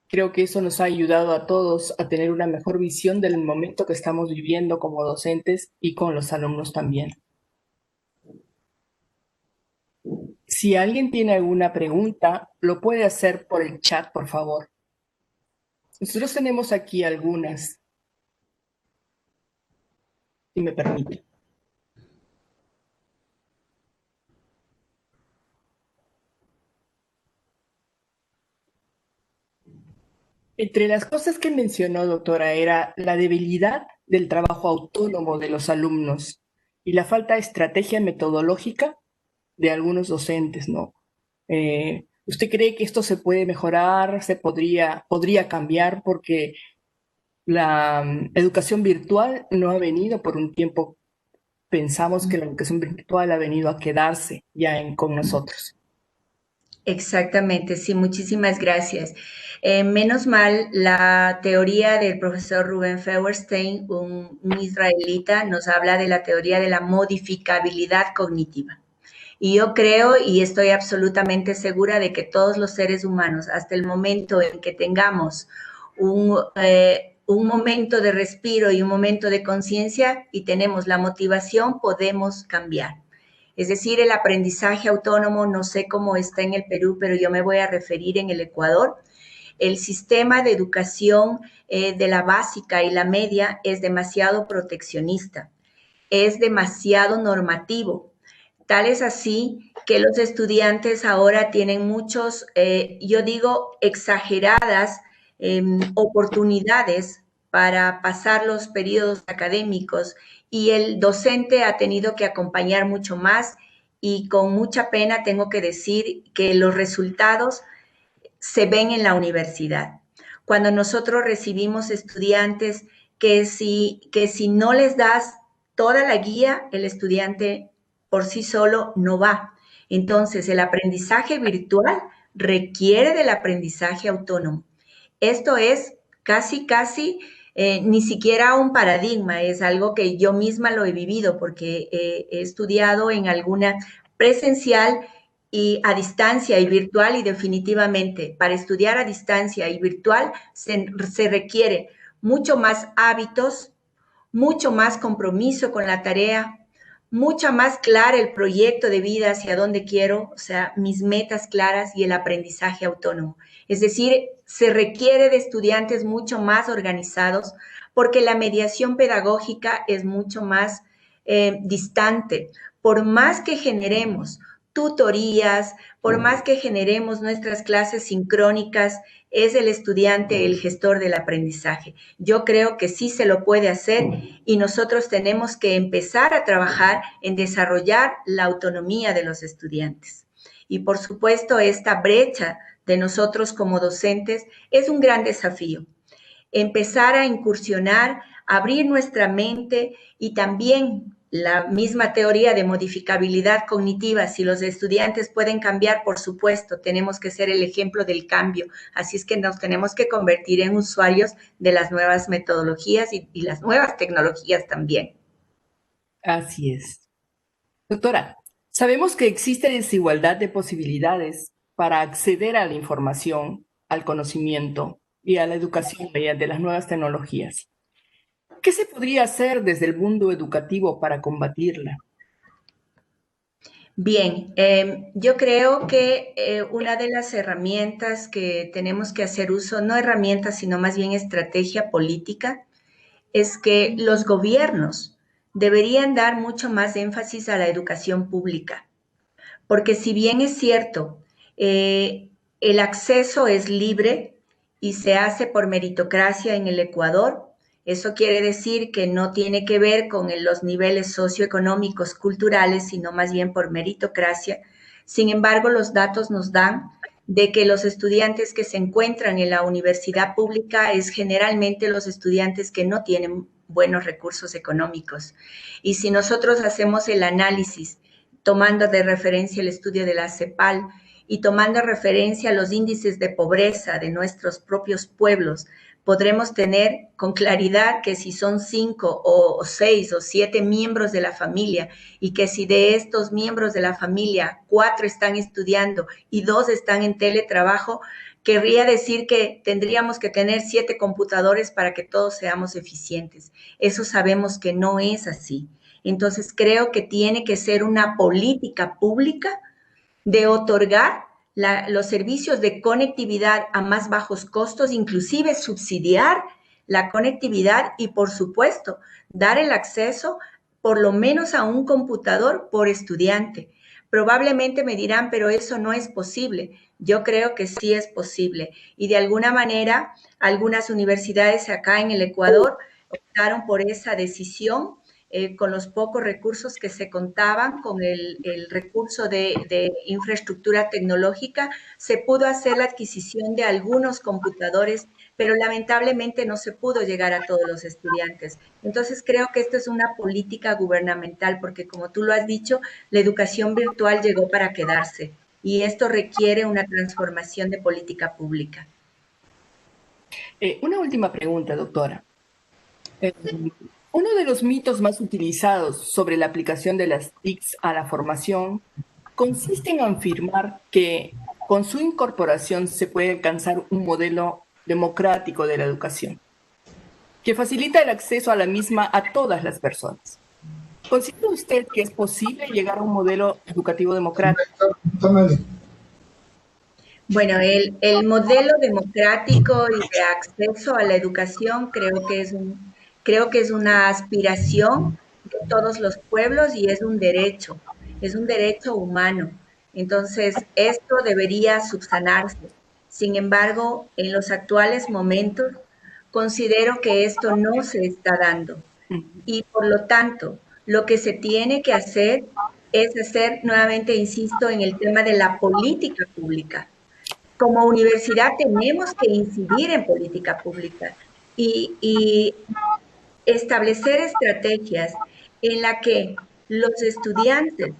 Creo que eso nos ha ayudado a todos a tener una mejor visión del momento que estamos viviendo como docentes y con los alumnos también. Si alguien tiene alguna pregunta, lo puede hacer por el chat, por favor. Nosotros tenemos aquí algunas, si me permite. Entre las cosas que mencionó, doctora, era la debilidad del trabajo autónomo de los alumnos y la falta de estrategia metodológica de algunos docentes, ¿no? ¿Usted cree que esto se puede mejorar, podría cambiar? Porque la educación virtual no ha venido por un tiempo. Pensamos que la educación virtual ha venido a quedarse ya con nosotros. Exactamente, sí, muchísimas gracias. Menos mal, la teoría del profesor Ruben Feuerstein, un israelita, nos habla de la teoría de la modificabilidad cognitiva. Y yo creo y estoy absolutamente segura de que todos los seres humanos, hasta el momento en que tengamos un momento de respiro y un momento de conciencia y tenemos la motivación, podemos cambiar. Es decir, el aprendizaje autónomo, no sé cómo está en el Perú, pero yo me voy a referir en el Ecuador. El sistema de educación de la básica y la media es demasiado proteccionista, es demasiado normativo. Tal es así que los estudiantes ahora tienen muchos, yo digo, exageradas oportunidades para pasar los periodos académicos y el docente ha tenido que acompañar mucho más y con mucha pena tengo que decir que los resultados se ven en la universidad. Cuando nosotros recibimos estudiantes que si no les das toda la guía, el estudiante por sí solo no va. Entonces, el aprendizaje virtual requiere del aprendizaje autónomo. Esto es casi, ni siquiera un paradigma, es algo que yo misma lo he vivido porque he estudiado en alguna presencial y a distancia y virtual y definitivamente para estudiar a distancia y virtual se requiere mucho más hábitos, mucho más compromiso con la tarea, mucho más claro el proyecto de vida hacia dónde quiero, o sea, mis metas claras y el aprendizaje autónomo. Es decir, se requiere de estudiantes mucho más organizados porque la mediación pedagógica es mucho más distante. Por más que generemos tutorías, por más que generemos nuestras clases sincrónicas, es el estudiante el gestor del aprendizaje. Yo creo que sí se lo puede hacer y nosotros tenemos que empezar a trabajar en desarrollar la autonomía de los estudiantes. Y por supuesto, esta brecha de nosotros como docentes es un gran desafío. Empezar a incursionar, abrir nuestra mente y también la misma teoría de modificabilidad cognitiva. Si los estudiantes pueden cambiar, por supuesto, tenemos que ser el ejemplo del cambio. Así es que nos tenemos que convertir en usuarios de las nuevas metodologías y las nuevas tecnologías también. Así es. Doctora, sabemos que existe desigualdad de posibilidades para acceder a la información, al conocimiento y a la educación mediante las nuevas tecnologías. ¿Qué se podría hacer desde el mundo educativo para combatirla? Bien, yo creo que una de las herramientas que tenemos que hacer uso, no herramientas, sino más bien estrategia política, es que los gobiernos deberían dar mucho más énfasis a la educación pública, porque si bien es cierto, el acceso es libre y se hace por meritocracia en el Ecuador, eso quiere decir que no tiene que ver con los niveles socioeconómicos, culturales, sino más bien por meritocracia. Sin embargo, los datos nos dan de que los estudiantes que se encuentran en la universidad pública es generalmente los estudiantes que no tienen buenos recursos económicos. Y si nosotros hacemos el análisis tomando de referencia el estudio de la CEPAL y tomando referencia a los índices de pobreza de nuestros propios pueblos, podremos tener con claridad que si son 5 o 6 o 7 miembros de la familia y que si de estos miembros de la familia 4 están estudiando y 2 están en teletrabajo, querría decir que tendríamos que tener 7 computadores para que todos seamos eficientes. Eso sabemos que no es así. Entonces creo que tiene que ser una política pública de otorgar los servicios de conectividad a más bajos costos, inclusive subsidiar la conectividad y, por supuesto, dar el acceso por lo menos a un computador por estudiante. Probablemente me dirán, pero eso no es posible. Yo creo que sí es posible. Y de alguna manera, algunas universidades acá en el Ecuador optaron por esa decisión con los pocos recursos que se contaban, con el recurso de infraestructura tecnológica, se pudo hacer la adquisición de algunos computadores, pero lamentablemente no se pudo llegar a todos los estudiantes. Entonces creo que esto es una política gubernamental, porque como tú lo has dicho, la educación virtual llegó para quedarse y esto requiere una transformación de política pública. Una última pregunta, doctora. Uno de los mitos más utilizados sobre la aplicación de las TICs a la formación consiste en afirmar que con su incorporación se puede alcanzar un modelo democrático de la educación, que facilita el acceso a la misma a todas las personas. ¿Considera usted que es posible llegar a un modelo educativo democrático? Bueno, el modelo democrático y de acceso a la educación creo que es una aspiración de todos los pueblos y es un derecho humano. Entonces, esto debería subsanarse. Sin embargo, en los actuales momentos, considero que esto no se está dando. Y por lo tanto, lo que se tiene que hacer es hacer, nuevamente insisto, en el tema de la política pública. Como universidad tenemos que incidir en política pública y establecer estrategias en la que los estudiantes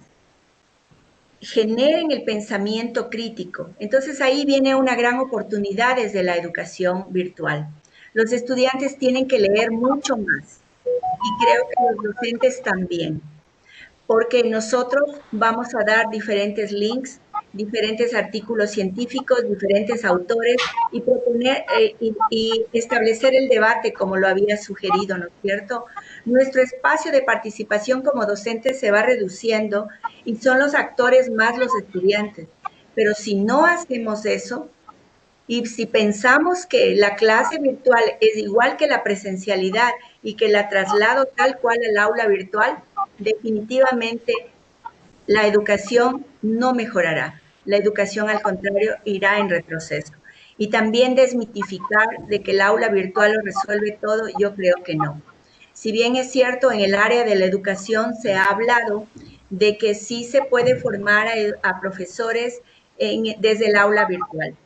generen el pensamiento crítico. Entonces ahí viene una gran oportunidad desde la educación virtual. Los estudiantes tienen que leer mucho más y creo que los docentes también, porque nosotros vamos a dar diferentes links, diferentes artículos científicos, diferentes autores y proponer y establecer el debate como lo había sugerido, ¿no es cierto? Nuestro espacio de participación como docentes se va reduciendo y son los actores más los estudiantes. Pero si no hacemos eso, y si pensamos que la clase virtual es igual que la presencialidad y que la traslado tal cual al aula virtual, definitivamente la educación no mejorará. La educación, al contrario, irá en retroceso. Y también desmitificar de que el aula virtual lo resuelve todo, yo creo que no. Si bien es cierto, en el área de la educación se ha hablado de que sí se puede formar a profesores desde el aula virtual.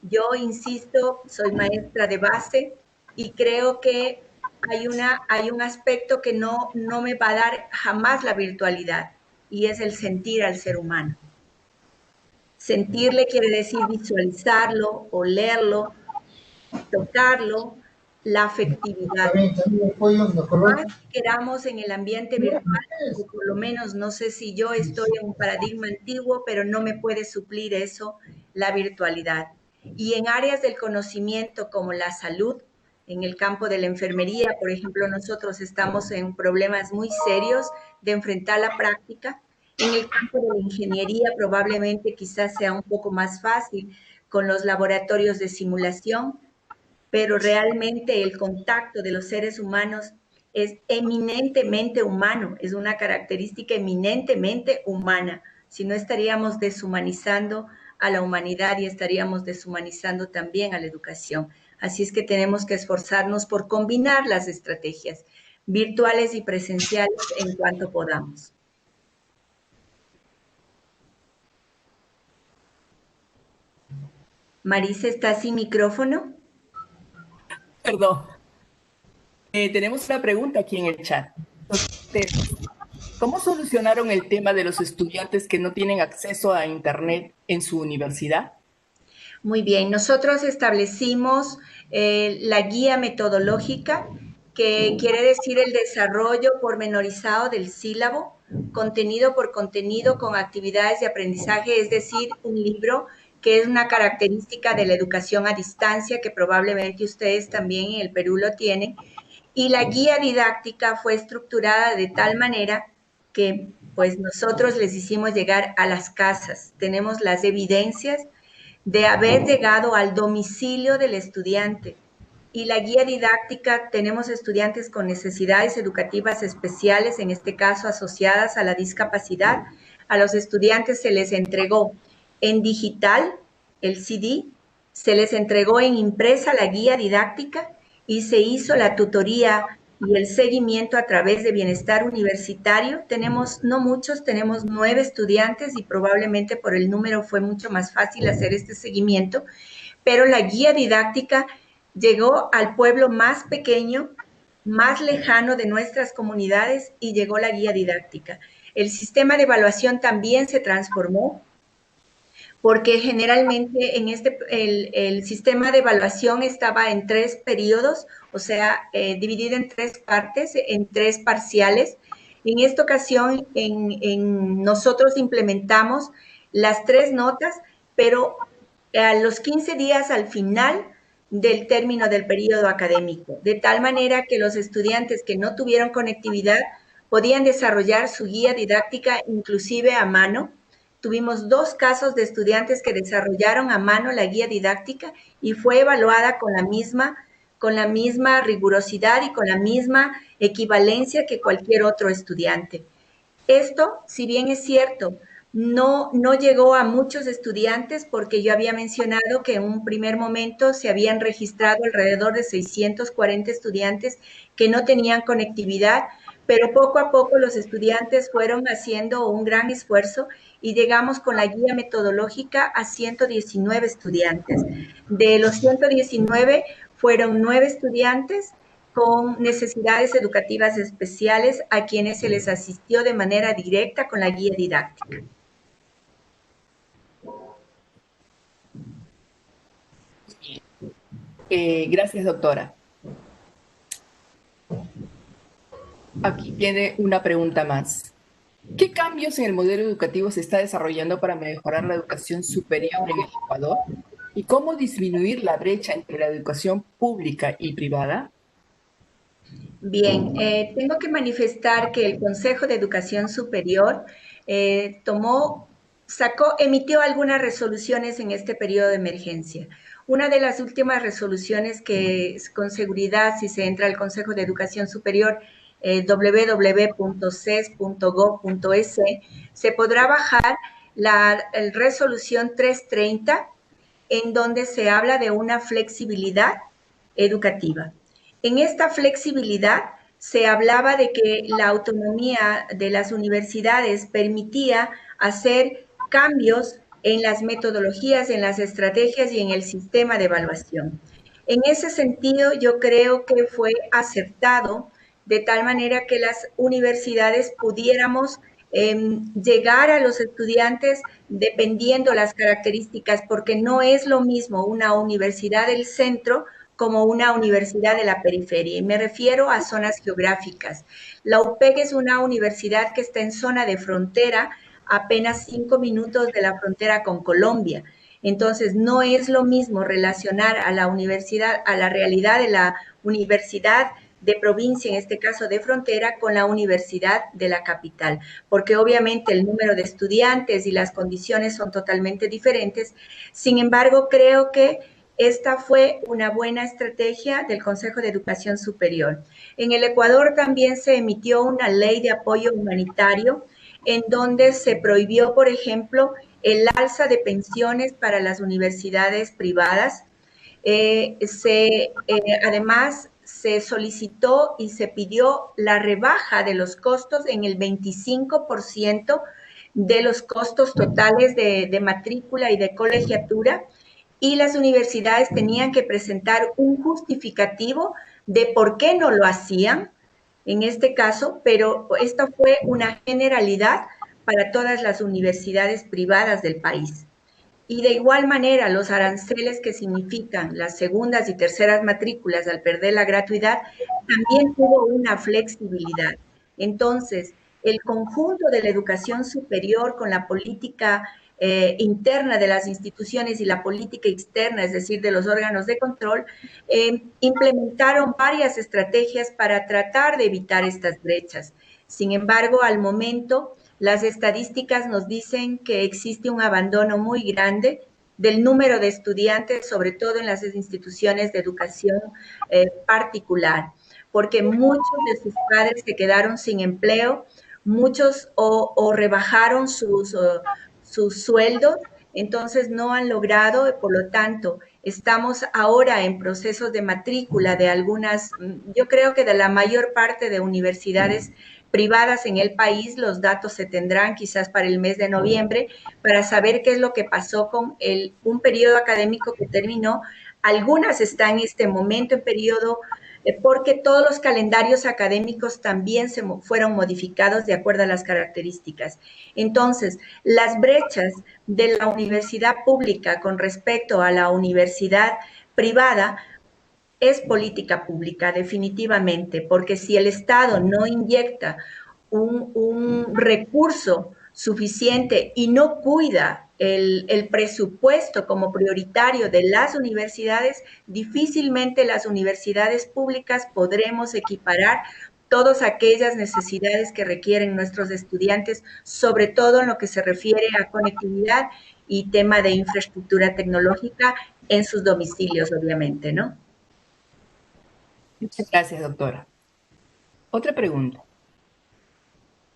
Yo insisto, soy maestra de base y creo que hay un aspecto que no me va a dar jamás la virtualidad y es el sentir al ser humano. Sentirle quiere decir visualizarlo, olerlo, tocarlo, la afectividad. Más que queramos en el ambiente virtual, o por lo menos no sé si yo estoy en un paradigma antiguo, pero no me puede suplir eso la virtualidad. Y en áreas del conocimiento como la salud, en el campo de la enfermería, por ejemplo, nosotros estamos en problemas muy serios de enfrentar la práctica. En el campo de la ingeniería probablemente quizás sea un poco más fácil con los laboratorios de simulación, pero realmente el contacto de los seres humanos es eminentemente humano, es una característica eminentemente humana. Si no estaríamos deshumanizando a la humanidad y estaríamos deshumanizando también a la educación. Así es que tenemos que esforzarnos por combinar las estrategias virtuales y presenciales en cuanto podamos. Marisa, ¿está sin micrófono? Perdón. Tenemos una pregunta aquí en el chat. ¿Cómo solucionaron el tema de los estudiantes que no tienen acceso a Internet en su universidad? Muy bien, nosotros establecimos la guía metodológica, que quiere decir el desarrollo pormenorizado del sílabo, contenido por contenido con actividades de aprendizaje, es decir, un libro que es una característica de la educación a distancia, que probablemente ustedes también en el Perú lo tienen, y la guía didáctica fue estructurada de tal manera que pues nosotros les hicimos llegar a las casas. Tenemos las evidencias de haber llegado al domicilio del estudiante. Y la guía didáctica, tenemos estudiantes con necesidades educativas especiales, en este caso asociadas a la discapacidad. A los estudiantes se les entregó en digital el CD, se les entregó en impresa la guía didáctica y se hizo la tutoría y el seguimiento a través de Bienestar Universitario. Tenemos, no muchos, tenemos 9 estudiantes y probablemente por el número fue mucho más fácil hacer este seguimiento, pero la guía didáctica llegó al pueblo más pequeño, más lejano de nuestras comunidades y llegó la guía didáctica. El sistema de evaluación también se transformó porque generalmente en el sistema de evaluación estaba en 3 periodos, o sea, dividido en 3 partes, en 3 parciales. En esta ocasión, nosotros implementamos las 3 notas, pero a los 15 días al final del término del periodo académico, de tal manera que los estudiantes que no tuvieron conectividad podían desarrollar su guía didáctica inclusive a mano. Tuvimos 2 casos de estudiantes que desarrollaron a mano la guía didáctica y fue evaluada con la misma rigurosidad y con la misma equivalencia que cualquier otro estudiante. Esto, si bien es cierto, no llegó a muchos estudiantes porque yo había mencionado que en un primer momento se habían registrado alrededor de 640 estudiantes que no tenían conectividad, pero poco a poco los estudiantes fueron haciendo un gran esfuerzo y llegamos con la guía metodológica a 119 estudiantes. De los 119 fueron 9 estudiantes con necesidades educativas especiales a quienes se les asistió de manera directa con la guía didáctica. Gracias, doctora. Aquí viene una pregunta más. ¿Qué cambios en el modelo educativo se está desarrollando para mejorar la educación superior en el Ecuador? ¿Y cómo disminuir la brecha entre la educación pública y privada? Bien, tengo que manifestar que el Consejo de Educación Superior emitió algunas resoluciones en este periodo de emergencia. Una de las últimas resoluciones que con seguridad, si se entra al Consejo de Educación Superior, www.ces.gov.es, se podrá bajar la resolución 330, en donde se habla de una flexibilidad educativa. En esta flexibilidad se hablaba de que la autonomía de las universidades permitía hacer cambios en las metodologías, en las estrategias y en el sistema de evaluación. En ese sentido, yo creo que fue acertado de tal manera que las universidades pudiéramos llegar a los estudiantes dependiendo las características, porque no es lo mismo una universidad del centro como una universidad de la periferia. Y me refiero a zonas geográficas. La UPEC es una universidad que está en zona de frontera, apenas 5 minutos de la frontera con Colombia. Entonces, no es lo mismo relacionar a la universidad, a la realidad de la universidad de provincia, en este caso de frontera, con la universidad de la capital, porque obviamente el número de estudiantes y las condiciones son totalmente diferentes. Sin embargo, creo que esta fue una buena estrategia del Consejo de Educación Superior. En el Ecuador también se emitió una ley de apoyo humanitario en donde se prohibió, por ejemplo, el alza de pensiones para las universidades privadas. Además, se solicitó y se pidió la rebaja de los costos en el 25% de los costos totales de matrícula y de colegiatura, y las universidades tenían que presentar un justificativo de por qué no lo hacían en este caso, pero esta fue una generalidad para todas las universidades privadas del país. Y de igual manera, los aranceles que significan las segundas y terceras matrículas al perder la gratuidad, también tuvo una flexibilidad. Entonces, el conjunto de la educación superior con la política interna de las instituciones y la política externa, es decir, de los órganos de control, implementaron varias estrategias para tratar de evitar estas brechas. Sin embargo, al momento, Las estadísticas nos dicen que existe un abandono muy grande del número de estudiantes, sobre todo en las instituciones de educación particular, porque muchos de sus padres se quedaron sin empleo, muchos o rebajaron sus sueldos, entonces no han logrado, por lo tanto, estamos ahora en procesos de matrícula de algunas, yo creo que de la mayor parte de universidades privadas en el país. Los datos se tendrán quizás para el mes de noviembre para saber qué es lo que pasó con un periodo académico que terminó. Algunas están en este momento en periodo porque todos los calendarios académicos también se fueron modificados de acuerdo a las características. Entonces, las brechas de la universidad pública con respecto a la universidad privada es política pública, definitivamente, porque si el Estado no inyecta un recurso suficiente y no cuida el presupuesto como prioritario de las universidades, difícilmente las universidades públicas podremos equiparar todas aquellas necesidades que requieren nuestros estudiantes, sobre todo en lo que se refiere a conectividad y tema de infraestructura tecnológica en sus domicilios, obviamente, ¿no? Muchas gracias, doctora. Otra pregunta.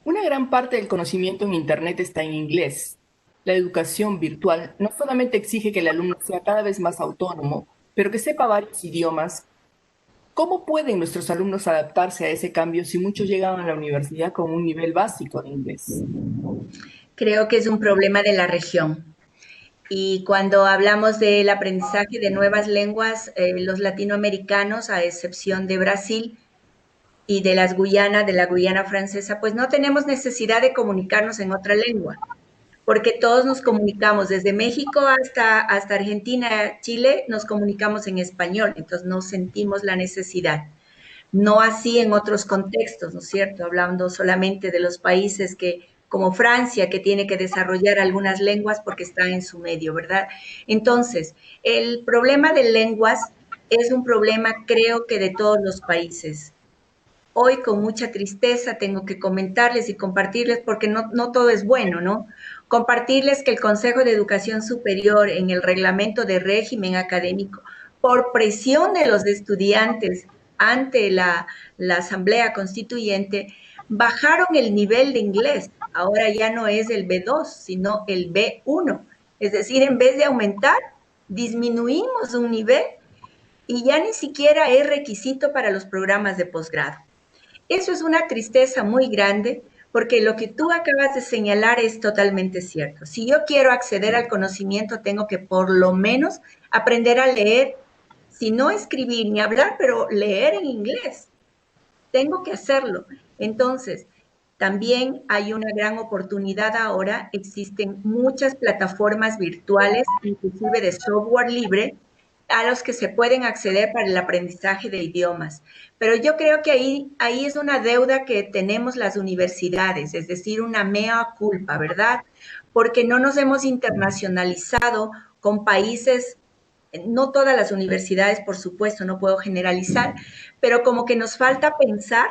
Una gran parte del conocimiento en Internet está en inglés. La educación virtual no solamente exige que el alumno sea cada vez más autónomo, pero que sepa varios idiomas. ¿Cómo pueden nuestros alumnos adaptarse a ese cambio si muchos llegan a la universidad con un nivel básico de inglés? Creo que es un problema de la región. Y cuando hablamos del aprendizaje de nuevas lenguas, los latinoamericanos, a excepción de Brasil y de de la Guyana francesa, pues no tenemos necesidad de comunicarnos en otra lengua, porque todos nos comunicamos desde México hasta Argentina, Chile, nos comunicamos en español, entonces no sentimos la necesidad. No así en otros contextos, ¿no es cierto? Hablando solamente de los países como Francia, que tiene que desarrollar algunas lenguas porque está en su medio, ¿verdad? Entonces, el problema de lenguas es un problema, creo que de todos los países. Hoy, con mucha tristeza, tengo que comentarles y compartirles, porque no todo es bueno, ¿no? Compartirles que el Consejo de Educación Superior, en el reglamento de régimen académico, por presión de los estudiantes ante la Asamblea Constituyente, bajaron el nivel de inglés. Ahora ya no es el B2, sino el B1. Es decir, en vez de aumentar, disminuimos un nivel y ya ni siquiera es requisito para los programas de posgrado. Eso es una tristeza muy grande porque lo que tú acabas de señalar es totalmente cierto. Si yo quiero acceder al conocimiento, tengo que por lo menos aprender a leer, si no escribir ni hablar, pero leer en inglés. Tengo que hacerlo. Entonces, también hay una gran oportunidad ahora. Existen muchas plataformas virtuales, inclusive de software libre, a los que se pueden acceder para el aprendizaje de idiomas. Pero yo creo que ahí es una deuda que tenemos las universidades, es decir, una mea culpa, ¿verdad? Porque no nos hemos internacionalizado con países, no todas las universidades, por supuesto, no puedo generalizar, pero como que nos falta pensar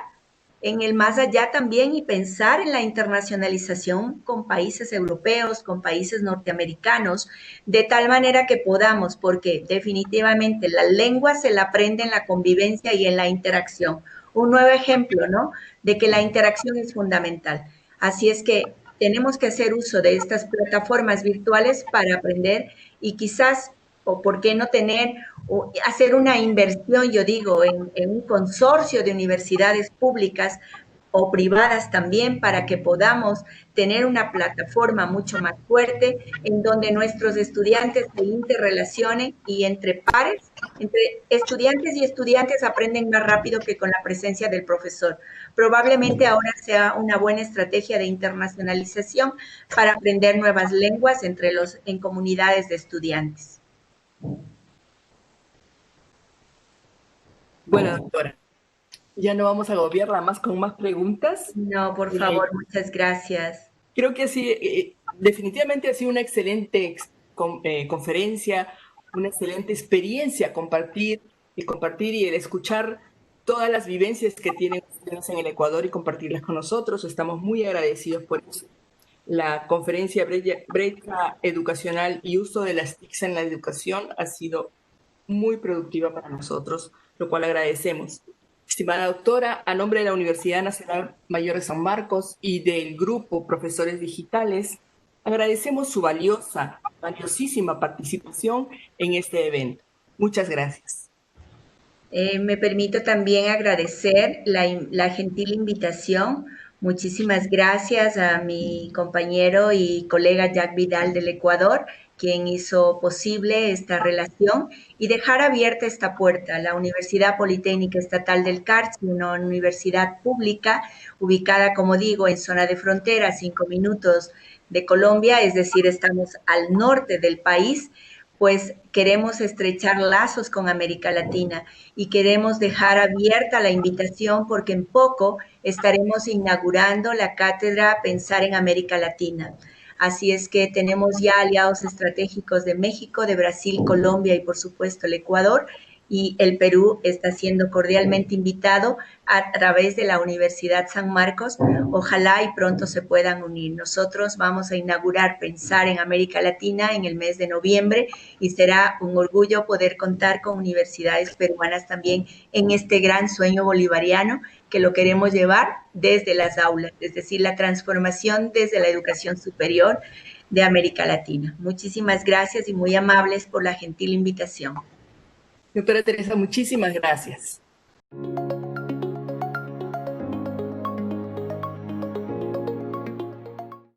en el más allá también y pensar en la internacionalización con países europeos, con países norteamericanos, de tal manera que podamos, porque definitivamente la lengua se la aprende en la convivencia y en la interacción. Un nuevo ejemplo, ¿no? De que la interacción es fundamental. Así es que tenemos que hacer uso de estas plataformas virtuales para aprender y quizás, o por qué no tener, o hacer una inversión, yo digo, en un consorcio de universidades públicas o privadas también para que podamos tener una plataforma mucho más fuerte en donde nuestros estudiantes se interrelacionen y entre pares, entre estudiantes y estudiantes aprenden más rápido que con la presencia del profesor. Probablemente ahora sea una buena estrategia de internacionalización para aprender nuevas lenguas en comunidades de estudiantes. Bueno, doctora, ya no vamos a agobiarla más con más preguntas. No, por favor, muchas gracias. Creo que sí, definitivamente ha sido una excelente conferencia, una excelente experiencia compartir y el escuchar todas las vivencias que tienen ustedes en el Ecuador y compartirlas con nosotros. Estamos muy agradecidos por eso. La conferencia Brecha Educacional y Uso de las TICs en la Educación ha sido muy productiva para nosotros, lo cual agradecemos. Estimada doctora, a nombre de la Universidad Nacional Mayor de San Marcos y del grupo Profesores Digitales, agradecemos su valiosísima participación en este evento. Muchas gracias. Me permito también agradecer la gentil invitación. Muchísimas gracias a mi compañero y colega Jack Vidal del Ecuador, quien hizo posible esta relación y dejar abierta esta puerta. La Universidad Politécnica Estatal del Carchi, una universidad pública ubicada, como digo, en zona de frontera, a 5 minutos de Colombia, es decir, estamos al norte del país, pues queremos estrechar lazos con América Latina y queremos dejar abierta la invitación porque en poco estaremos inaugurando la cátedra Pensar en América Latina. Así es que tenemos ya aliados estratégicos de México, de Brasil, Colombia y por supuesto el Ecuador, y el Perú está siendo cordialmente invitado a través de la Universidad San Marcos. Ojalá y pronto se puedan unir. Nosotros vamos a inaugurar Pensar en América Latina en el mes de noviembre y será un orgullo poder contar con universidades peruanas también en este gran sueño bolivariano que lo queremos llevar desde las aulas, es decir, la transformación desde la educación superior de América Latina. Muchísimas gracias y muy amables por la gentil invitación. Doctora Teresa, muchísimas gracias.